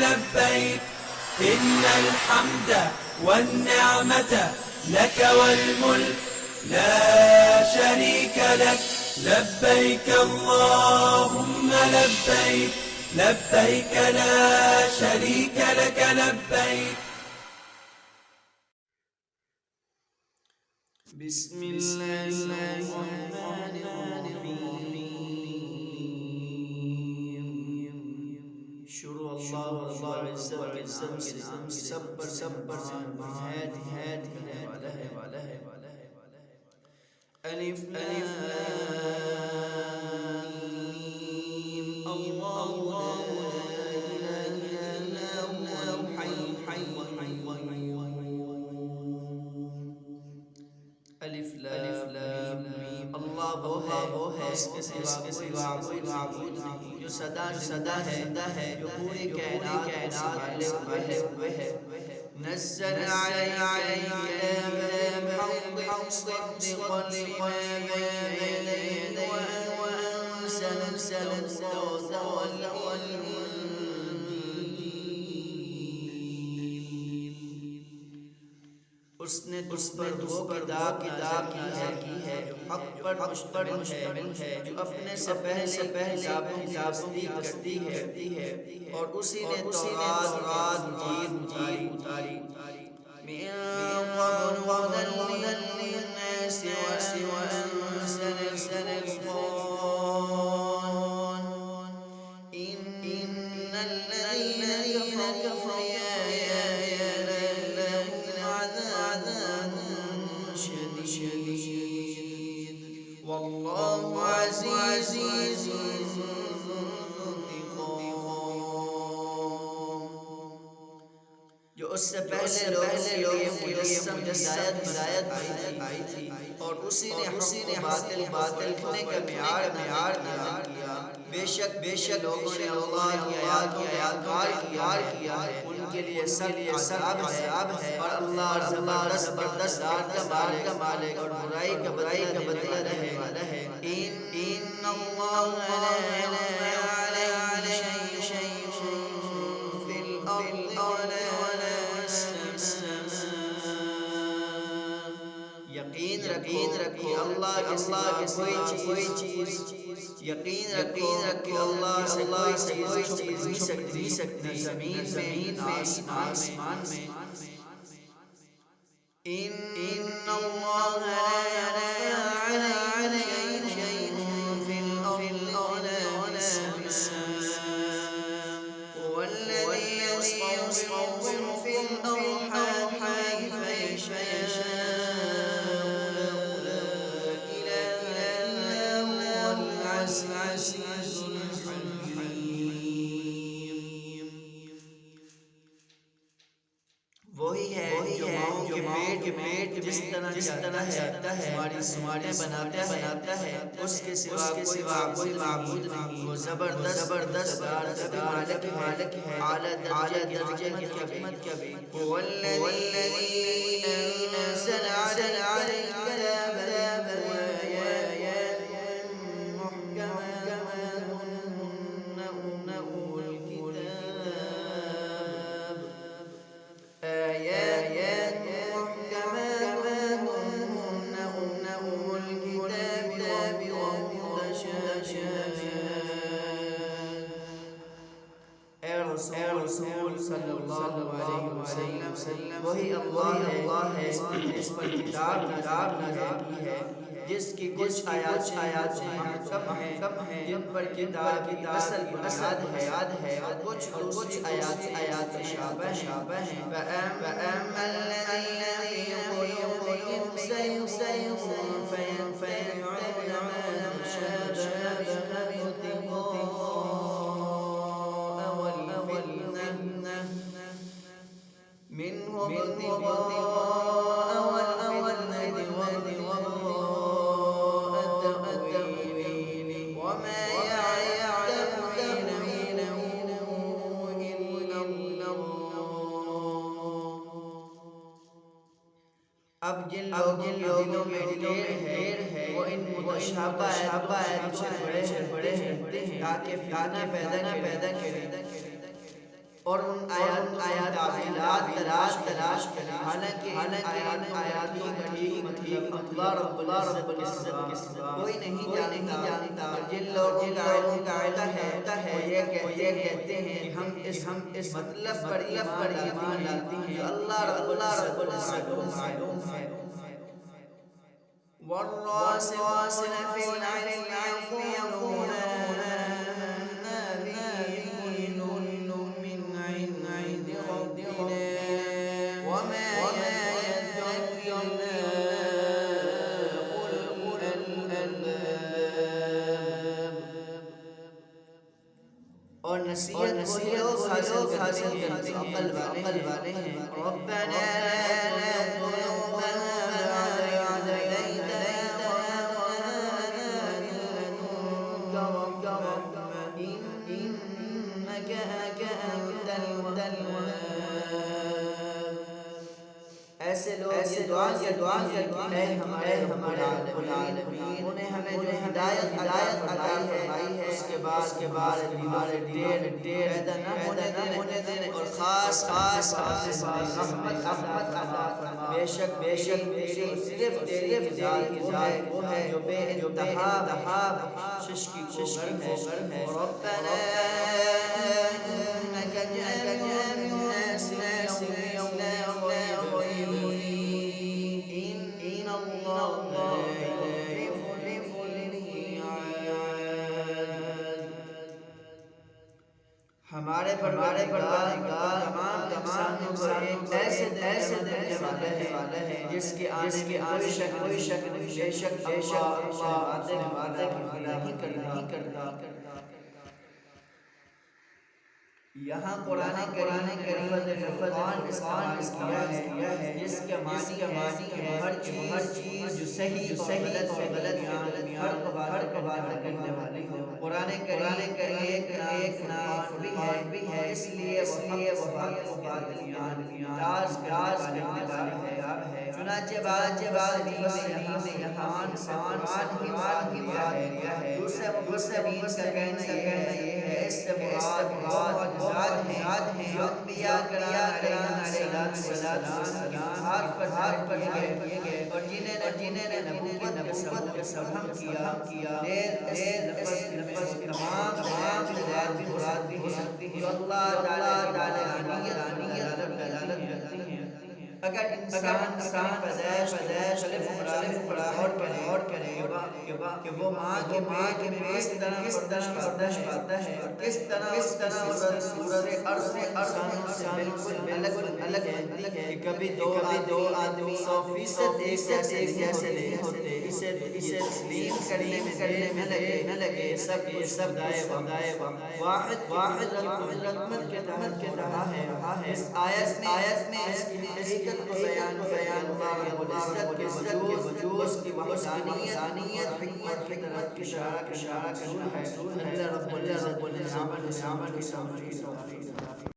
لبيك إن الحمد والنعمة لك والملك لا شريك لك لبيك اللهم لبيك لبيك لا شريك لك لبيك. بسم الله الرحمن الرحيم. شروع الله عز وجل सब पर निहायत करने वाला है अलिफ लाम मीम अल्लाहु ला इलाहा इल्ला हुवल हय्युल कय्यूम अलिफ लाम मीम अल्लाह वो है इसके सिवा कोई माबूद नहीं जो सदा है जो पूरी कायनात संभाले हुए है नज़्ज़ल अलैका मुसद्दिक़न लिमा बैन यदैहि वअनज़ल अत-तौरात वल-इंजील। उसने तुझ पर वो किताब की है जो हक पर मुश्तमिल है जो अपने से पहले किताबों की तस्दीक करती है और उसी ने तौरात इंजील उतारी मिन क़ब्ल हुदन लिन्नास वअनज़ल अल-फ़ुरक़ान इन्नल लज़ीना कफ़रू वल्लाहु अज़ीज़ुन ज़ुन्तिक़ाम। जो उससे पहले लोगों के लिए मुजस्सम हिदायत आई थी और उसी ने बातिल लिखने का मेयार किया। बेशक लोगों ने अल्लाह की आयतों का इनकार किया है उनके लिए सख्त अज़ाब है और अल्लाह ज़बरदस्त का मालिक और बुराई का बदला देने वाला है। इन्नल्लाह ला यख़फ़ा अलैहि शै'उन फिल अर्दि वला फिस समा। यकीन रखो अल्लाह के सिवा कोई चीज़ यकीन रखो अल्लाह से कोई चीज़ नहीं सकती ज़मीन में आसमान में। इन्नल्लाह ला यख़फ़ा अलैहि शै'उन फिल अर्दि वला फिस समा हुवल्लज़ी युसव्विरुकुम फिल अर्हाम कैफ़ यशाअ ला इलाहा इल्ला हुवल अज़ीज़ुल हकीम। वही है जो माओ के पेट जिस तरह चाहता है हमारी सुमारे बनाता है उसके सिवा कोई माबूद नहीं। वो जबरदस्त मालिक है आला दर्जे की हिकमत का भी। हुवल्लज़ी अनज़ल अलैका किताबा आयातिन मुहकमातुन हुन्ना उम्मुल किताब आयात मुहकमातुन हुन्ना उम्मुल किताब व रसूल सल्लल्लाहु अलैहि वसल्लम वही अल्लाह है इस पर किताब नाज़िल की है जिसकी कुछ आयात कम है जिन पर किताब की असल बुनियाद है और कुछ आयात शाबह हैं। फ़अम्मा الذين في قلوبهم زيغ فيتبعون ما تشابه منه ابتغاء والفتنة وابتغاء تأويله وما يعلم تأويله إلا الله। अब जिन लोगों में ढेर है वो इन मुतशाबाहात से बड़े हैं ताकि फितना पैदा करें और उन आयात तलाश करें। हालांकि आयातों का ठीक मतलब अल्लाह रब्बुल इज्जत के सिवा कोई नहीं जानता। जिन लोगों का इल्म होता है वो ये कहते हैं कि हम इस मतलब पर ईमान लाते हैं अल्लाह रब्बुल इज्जत को मालूम है। والراسخون في العلم يقولون آمنا به كل من عند ربنا وما يذكر إلا أولو الألباب। और नसीहत वही लोग हासिल करते हैं अक्ल वाले हैं। रब्बना ला तुज़िग़ بعد إذ هديتنا وهب لنا من لدنك رحمة إنك أنت الوهاب। ऐसे लोग ये दुआ करते हैं हमारे रब्बुल आलमीन उन्हें हमें जो हिदायत अता फरमाई है उसके बाद हमारे ढेर पैदा न होने देने और खास रहमत अता फरमा। बेशक सिर्फ तेरी ज़ात वो है जो बेइंतहा बख्शिश की कोशर है। रब्बना इन्नका जामिउन नास लियौमिन ला रैब फीह इन्न अल्लाह ला युखलिफु ल-मिआद। हमारे परवरदिगार तमाम इंसानों को एक ऐसे दिन जमा करने वाला है जिसके आने में कोई शक नहीं। बेशक अल्लाह वादे की खिलाफी नहीं करता। यहाँ कुरान करीम ने फुरक़ान इस्तेमाल किया है जिसके मानी है हर चीज़ जो सही और गलत फर्क करने वाली हो। कुरान करीम का एक नाम भी है इसलिए वो बात करने वाली है। चुनाचे बाद यहाँ की बात है। दूसरे मुफस्सिरीन का कहना ये है इससे मुराद अंबिया कराम अलैहिस्सलाम पर दिए गए और जिन्हें नबूवत के सबूत किया। लफ्ज़ तमाम हिदायत की मुराद भी हो सकती है जो अल्लाह ताला दलालत करती हैं। अगर इंसान पैदाइश और करे कि वो माँ के किस तरह बर्दाश्त पाता है और किस तरह सूरत अर्ज़ से बिल्कुल अलग है कि कभी दो आदमी 100% एक जैसे नहीं होते। इसे तस्लीम करने में न लगे। सब दाए वाहिद रहमत के रहा है। इस आयत में इसकी हकीकत को बयान अल्लाह के वजूद की वहदानियत हिकमत की तरफ इशारा करना है। अल्लाह रब्बुल इज्जत